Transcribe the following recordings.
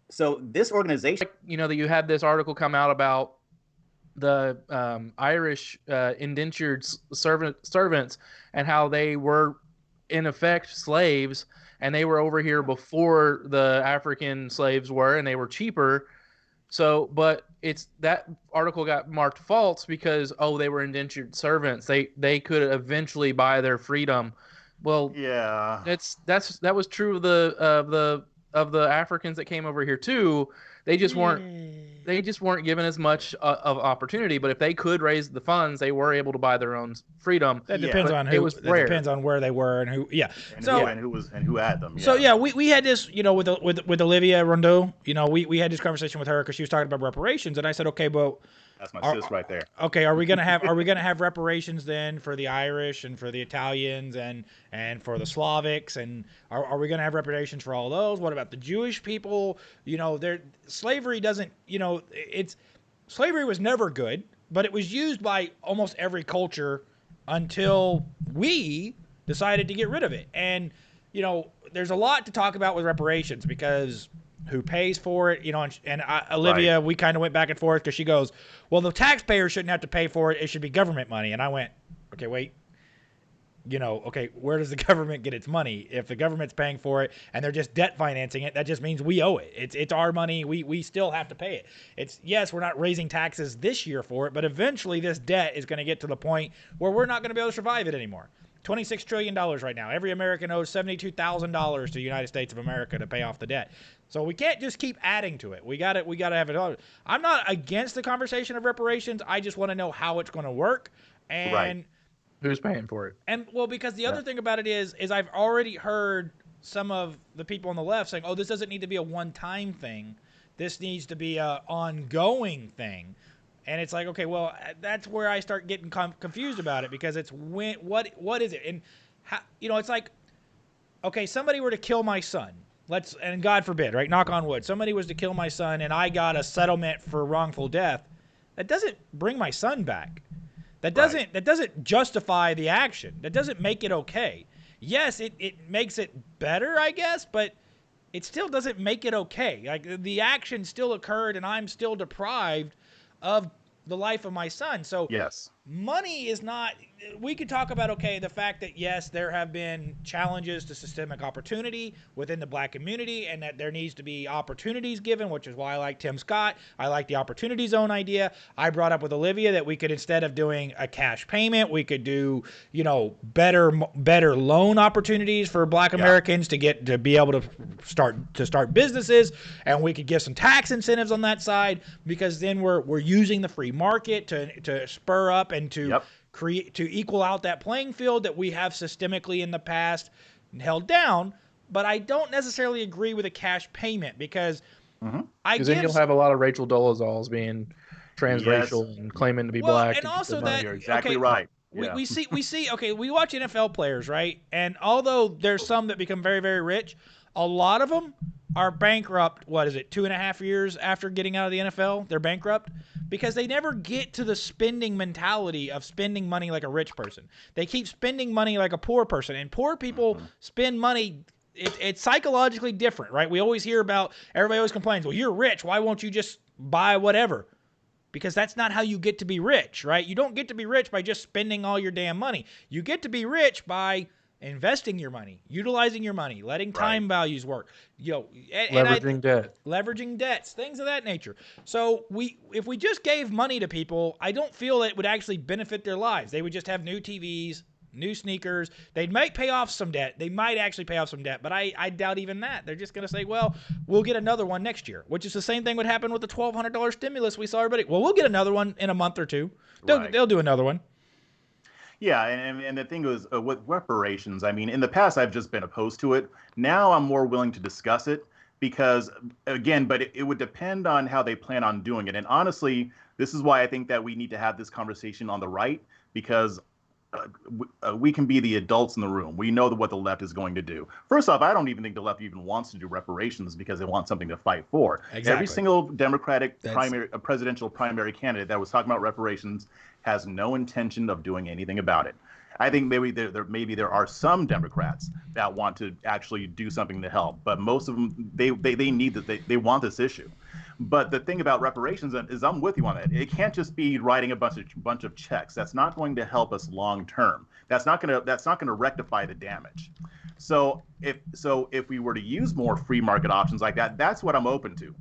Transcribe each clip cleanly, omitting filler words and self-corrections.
So this organization, that you had this article come out about the Irish indentured servants and how they were in effect slaves, and they were over here before the African slaves were, and they were cheaper. So, but it's that article got marked false because they were indentured servants. They could eventually buy their freedom. Well, yeah, that was true of the Africans that came over here too. They just weren't given as much of opportunity. But if they could raise the funds, they were able to buy their own freedom. That yeah, depends But on it who. was That rare. depends on where they were and who. Yeah. and So who had them? So Yeah, yeah, we had this, with Olivia Rondeau, we had this conversation with her because she was talking about reparations, and I said, okay, but that's my are, sis right there. okay, are we gonna have reparations then for the Irish and for the Italians and for the Slavics, and are we gonna have reparations for all those? What about the Jewish people? Slavery doesn't, slavery was never good, but it was used by almost every culture until we decided to get rid of it. And there's a lot to talk about with reparations because who pays for it, and Olivia, Right. we kind of went back and forth because she goes, well, the taxpayer shouldn't have to pay for it. It should be government money. And I went, okay, wait, okay, where does the government get its money? If the government's paying for it and they're just debt financing it, that just means we owe it. It's our money. We still have to pay it. Yes, we're not raising taxes this year for it, but eventually this debt is going to get to the point where we're not going to be able to survive it anymore. $26 trillion right now. Every American owes $72,000 to the United States of America to pay off the debt. So we can't just keep adding to it. We got to have it. I'm not against the conversation of reparations. I just want to know how it's going to work. And Right. Who's paying for it? And because the other thing about it is I've already heard some of the people on the left saying, "Oh, this doesn't need to be a one-time thing. This needs to be a ongoing thing." And it's like, okay, well, that's where I start getting confused about it because it's what is it? And how, it's like, okay, somebody were to kill my son. And God forbid, right? Knock on wood. Somebody was to kill my son, and I got a settlement for wrongful death. That doesn't bring my son back. That doesn't justify the action. That doesn't make it okay. Yes, it makes it better, I guess, but it still doesn't make it okay. Like the action still occurred and I'm still deprived of the life of my son. So Yes. money is not, we could talk about, okay, the fact that yes, there have been challenges to systemic opportunity within the black community and that there needs to be opportunities given, which is why I like Tim Scott. I like the opportunity zone idea. I brought up with Olivia that we could, instead of doing a cash payment, we could do, better loan opportunities for black Americans to be able to start businesses, and we could give some tax incentives on that side because then we're using the free market to spur up and to create, to equal out that playing field that we have systemically in the past held down. But I don't necessarily agree with a cash payment because Because then you'll have a lot of Rachel Dolezals being transracial Yes. and claiming to be black. and also that You're exactly okay, right. we, Yeah. we see okay, we watch NFL players, right? And although there's some that become very, very rich, a lot of them are bankrupt. What is it, 2.5 years after getting out of the NFL? They're bankrupt because they never get to the spending mentality of spending money like a rich person. They keep spending money like a poor person, and poor people spend money. It's psychologically different, right? We always hear about, everybody always complains, well, you're rich, why won't you just buy whatever? Because that's not how you get to be rich, right? You don't get to be rich by just spending all your damn money. You get to be rich by investing your money, utilizing your money, letting time values work. Leveraging debt. Leveraging debts, things of that nature. So if we just gave money to people, I don't feel it would actually benefit their lives. They would just have new TVs, new sneakers. They might pay off some debt. They might actually pay off some debt, but I doubt even that. They're just going to say, well, we'll get another one next year, which is the same thing would happen with the $1,200 stimulus we saw everybody. Well, we'll get another one in a month or two. They'll do another one. Yeah, and the thing is, with reparations, I mean, in the past, I've just been opposed to it. Now I'm more willing to discuss it because, again, but it would depend on how they plan on doing it. And honestly, this is why I think that we need to have this conversation on the right, because we can be the adults in the room. We know what the left is going to do. First off, I don't even think the left even wants to do reparations because they want something to fight for. Exactly. Every single Democratic presidential primary candidate that was talking about reparations has no intention of doing anything about it. I think maybe there are some Democrats that want to actually do something to help, but most of them they need that they want this issue. But the thing about reparations is I'm with you on that. It can't just be writing a bunch of checks. That's not going to help us long term. That's not gonna rectify the damage. So if we were to use more free market options like that, that's what I'm open to.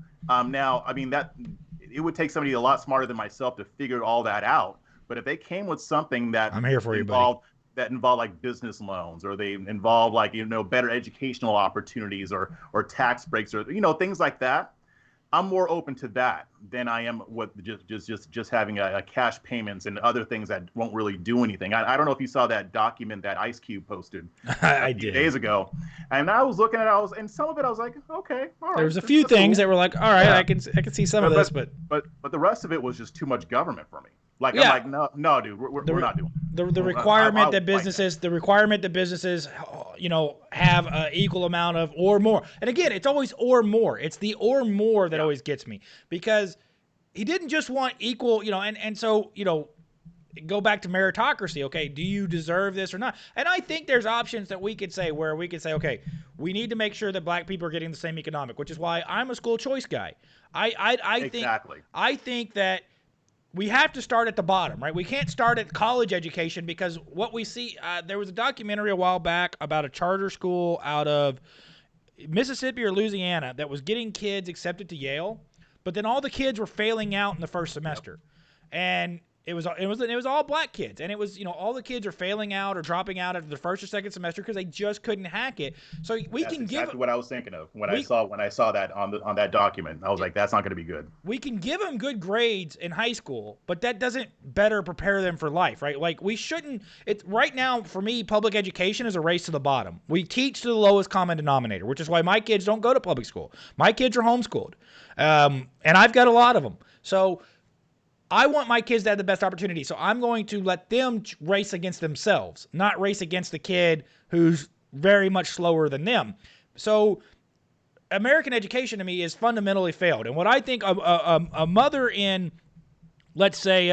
Now, I mean that it would take somebody a lot smarter than myself to figure all that out. But if they came with something that I'm here for you, buddy. That involve like business loans, or they involve like better educational opportunities, or tax breaks, or things like that, I'm more open to that than I am with just having a cash payments and other things that won't really do anything. I don't know if you saw that document that Ice Cube posted I a few did. days ago, and I was looking at it, and some of it I was like, okay, all right. There was a few things that were like, all right, yeah. I can see some of this, but the rest of it was just too much government for me. Like, yeah. I'm like, no, dude, we're not doing it. The requirement that businesses, have an equal amount of or more. And again, it's always or more. It's the or more that always gets me, because he didn't just want equal, and so, go back to meritocracy. Okay, do you deserve this or not? And I think there's options that we could say okay, we need to make sure that black people are getting the same economic, which is why I'm a school choice guy. I think that we have to start at the bottom, right? We can't start at college education, because what we see, there was a documentary a while back about a charter school out of Mississippi or Louisiana that was getting kids accepted to Yale, but then all the kids were failing out in the first semester. And it was all black kids, and it was all the kids are failing out or dropping out after the first or second semester because they just couldn't hack it. So that's exactly what I was thinking of when I saw that on that document. I was like, that's not going to be good. We can give them good grades in high school, but that doesn't better prepare them for life, right? Like, we shouldn't. It's right now, for me, public education is a race to the bottom. We teach to the lowest common denominator, which is why my kids don't go to public school. My kids are homeschooled, and I've got a lot of them. So I want my kids to have the best opportunity, so I'm going to let them race against themselves, not race against the kid who's very much slower than them. So American education to me is fundamentally failed. And what I think a mother in, let's say,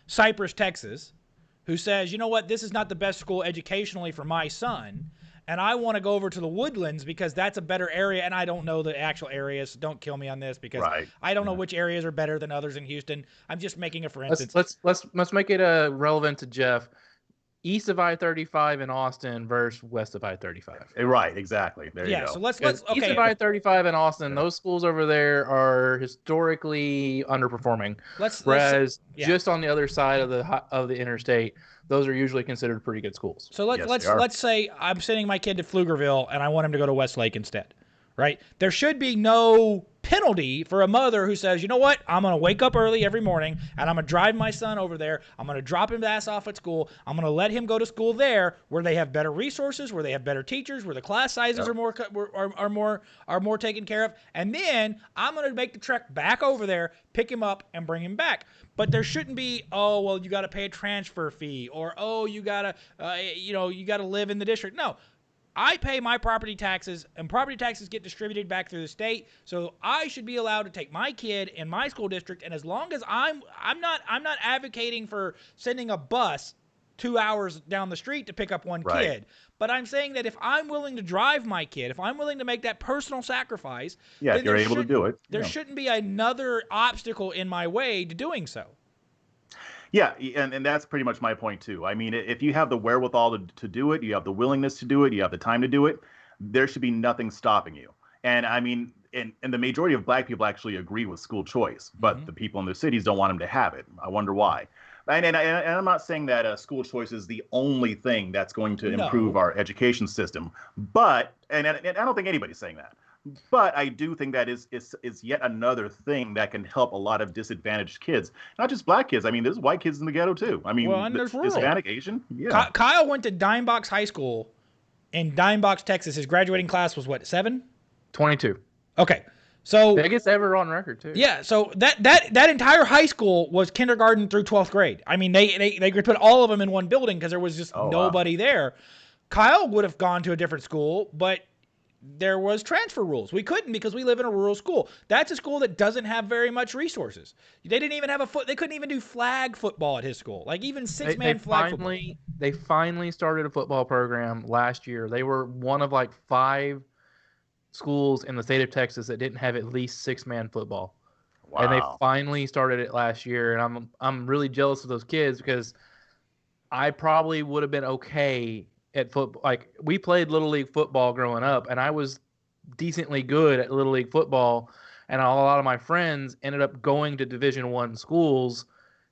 Cypress, Texas, who says, you know what, this is not the best school educationally for my son, and I want to go over to the Woodlands because that's a better area, and I don't know the actual areas. So don't kill me on this, because I don't know which areas are better than others in Houston. I'm just making a for instance. Let's make it relevant to Jeff. East of I-35 in Austin versus west of I-35. Right, exactly. There you go. So let's east of I-35 in Austin, those schools over there are historically underperforming. Whereas just on the other side of the interstate, those are usually considered pretty good schools. So let's say I'm sending my kid to Pflugerville and I want him to go to Westlake instead, right? There should be no penalty for a mother who says, you know what, I'm going to wake up early every morning and I'm going to drive my son over there. I'm going to drop his ass off at school. I'm going to let him go to school there where they have better resources, where they have better teachers, where the class sizes are more taken care of. And then I'm going to make the trek back over there, pick him up and bring him back. But there shouldn't be, oh, well, you got to pay a transfer fee, or, oh, you got to, you got to live in the district. No. I pay my property taxes, and property taxes get distributed back through the state. So I should be allowed to take my kid in my school district, and as long as I'm not advocating for sending a bus 2 hours down the street to pick up one kid, but I'm saying that if I'm willing to drive my kid, if I'm willing to make that personal sacrifice, if you're able to do it, there shouldn't be another obstacle in my way to doing so. Yeah, and that's pretty much my point too. I mean, if you have the wherewithal to do it, you have the willingness to do it, you have the time to do it, there should be nothing stopping you. And I mean, and the majority of black people actually agree with school choice, but the people in the cities don't want them to have it. I wonder why. And I'm not saying that school choice is the only thing that's going to improve our education system, but and I don't think anybody's saying that. But I do think that is yet another thing that can help a lot of disadvantaged kids, not just black kids. I mean, there's white kids in the ghetto too. I mean, Hispanic, Asian. Yeah. Kyle went to Dime Box High School in Dime Box, Texas. His graduating class was what, 7? 22. Okay. So biggest ever on record too. Yeah, so that entire high school was kindergarten through 12th grade. I mean, they could put all of them in one building because there was just nobody there. Kyle would have gone to a different school, but there was transfer rules. We couldn't because we live in a rural school. That's a school that doesn't have very much resources. They didn't even have they couldn't even do flag football at his school. Like even six-man flag football. They finally started a football program last year. They were one of like 5 schools in the state of Texas that didn't have at least 6-man football. Wow. And they finally started it last year, and I'm really jealous of those kids because I probably would have been okay at football. Like we played Little League football growing up, and I was decently good at Little League football, and a lot of my friends ended up going to Division I schools.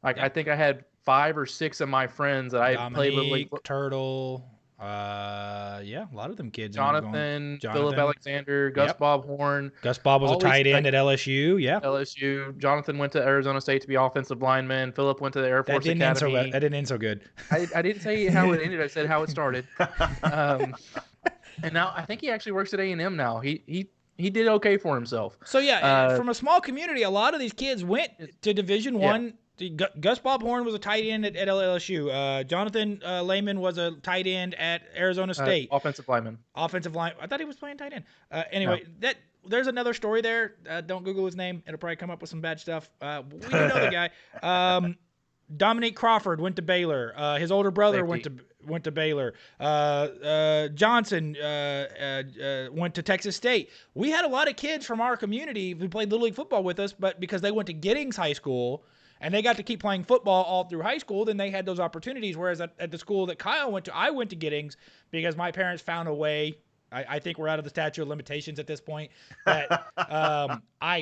Like I think I had 5 or 6 of my friends that I played Little League Turtle. Yeah, a lot of them kids. Jonathan, Philip Alexander, Gus Bob Horn. Gus Bob was a tight end at LSU. Yeah. LSU. Jonathan went to Arizona State to be offensive lineman. Philip went to the Air Force Academy. That didn't end so good. I didn't say how it ended. I said how it started. And now I think he actually works at A&M now. He did okay for himself. So yeah, from a small community, a lot of these kids went to Division I. Gus Bob Horn was a tight end at LSU. Jonathan Lehman was a tight end at Arizona State. Offensive lineman. Offensive line. I thought he was playing tight end. Anyway, there's another story there. Don't Google his name. It'll probably come up with some bad stuff. We don't know the guy. Dominique Crawford went to Baylor. His older brother went to Baylor. Johnson went to Texas State. We had a lot of kids from our community who played Little League football with us, but because they went to Giddings High School and they got to keep playing football all through high school, then they had those opportunities. Whereas at the school that Kyle went to, I went to Giddings because my parents found a way. I think we're out of the statute of limitations at this point. That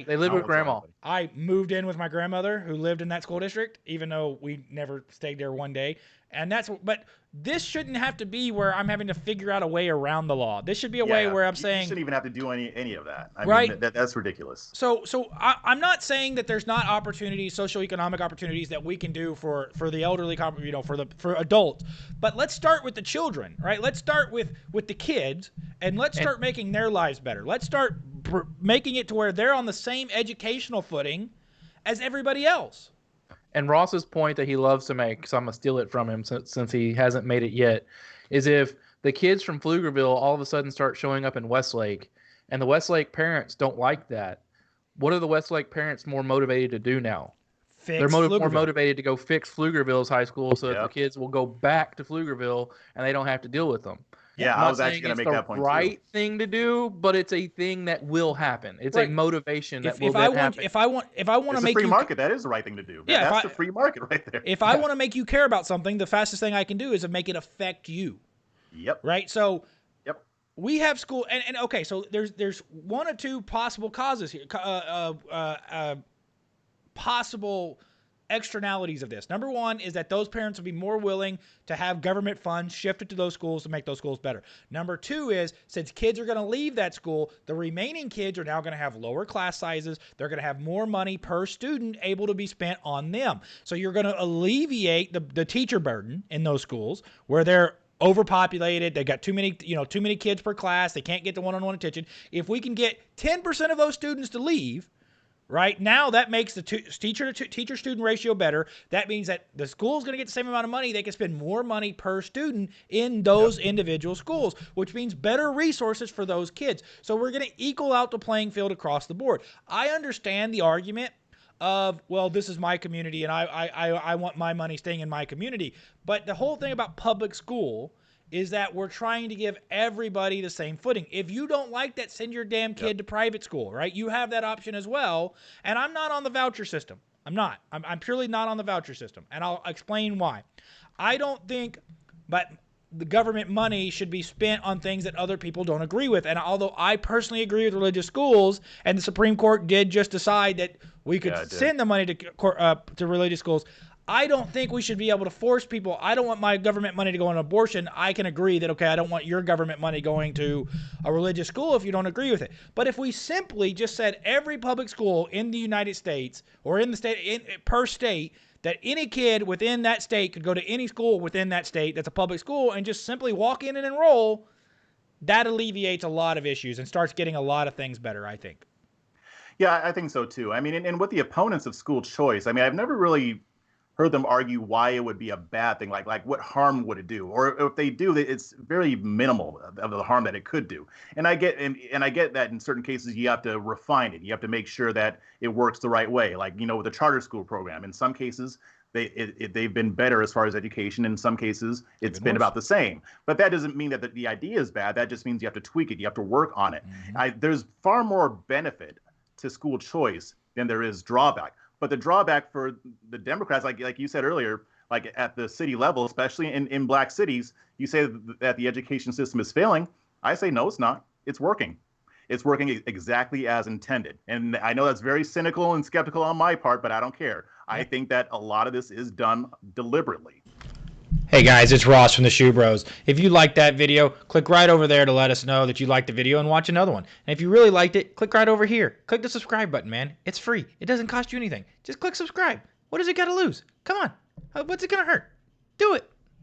they live with grandma. I moved in with my grandmother who lived in that school district, even though we never stayed there one day. And but this shouldn't have to be where I'm having to figure out a way around the law. This should be a way where I'm saying you shouldn't even have to do any of that. I mean, that's ridiculous. So I'm not saying that there's not opportunities, socioeconomic opportunities that we can do for the elderly, for adults. But let's start with the children, right? Let's start with the kids, and let's start making their lives better. Let's start making it to where they're on the same educational footing as everybody else. And Ross's point that he loves to make, so I'm going to steal it from him since he hasn't made it yet, is if the kids from Pflugerville all of a sudden start showing up in Westlake, and the Westlake parents don't like that, what are the Westlake parents more motivated to do now? They're more motivated to go fix Pflugerville's high school so that the kids will go back to Pflugerville and they don't have to deal with them. Yeah, I was actually going to make that point too. It's the right thing to do, but it's a thing that will happen. It's a motivation that will happen. If I want to make free market, that is the right thing to do. Yeah, that's the free market right there. If I want to make you care about something, the fastest thing I can do is to make it affect you. Yep. Right. So. Yep. We have school, and okay. So there's one or two possible causes here. Possible externalities of this. Number one is that those parents will be more willing to have government funds shifted to those schools to make those schools better. Number two is, since kids are going to leave that school, the remaining kids are now going to have lower class sizes. They're going to have more money per student able to be spent on them. So you're going to alleviate the teacher burden in those schools where they're overpopulated. They got too many kids per class. They can't get the one-on-one attention. If we can get 10% of those students to leave, right now, that makes the teacher-student ratio better. That means that the school's going to get the same amount of money. They can spend more money per student in those individual schools, which means better resources for those kids. So we're going to equal out the playing field across the board. I understand the argument of, well, this is my community, and I want my money staying in my community. But the whole thing about public school is that we're trying to give everybody the same footing. If you don't like that, send your damn kid to private school, right? You have that option as well. And I'm not on the voucher system. I'm not. I'm purely not on the voucher system. And I'll explain why. I don't think but the government money should be spent on things that other people don't agree with. And although I personally agree with religious schools, and the Supreme Court did just decide that we could send the money to religious schools, I don't think we should be able to force people. I don't want my government money to go on abortion. I can agree that, okay, I don't want your government money going to a religious school if you don't agree with it. But if we simply just said every public school in the United States or in the state, per state, that any kid within that state could go to any school within that state that's a public school and just simply walk in and enroll, that alleviates a lot of issues and starts getting a lot of things better, I think. Yeah, I think so too. I mean, and with the opponents of school choice, I mean, I've never really heard them argue why it would be a bad thing, like what harm would it do, or if they do, it's very minimal of the harm that it could do. And I get that in certain cases you have to refine it. You have to make sure that it works the right way. Like with the charter school program, in some cases they've been better as far as education. In some cases, it's been about the same. But that doesn't mean that the idea is bad. That just means you have to tweak it. You have to work on it. There's far more benefit to school choice than there is drawback. But the drawback for the Democrats, like you said earlier, like at the city level, especially in black cities, you say that the education system is failing. I say, no, it's not. It's working. It's working exactly as intended. And I know that's very cynical and skeptical on my part, but I don't care. I think that a lot of this is done deliberately. Hey guys, it's Ross from the Shoe Bros. If you liked that video, click right over there to let us know that you liked the video and watch another one. And if you really liked it, click right over here. Click the subscribe button, man. It's free. It doesn't cost you anything. Just click subscribe. What does it got to lose? Come on. What's it going to hurt? Do it.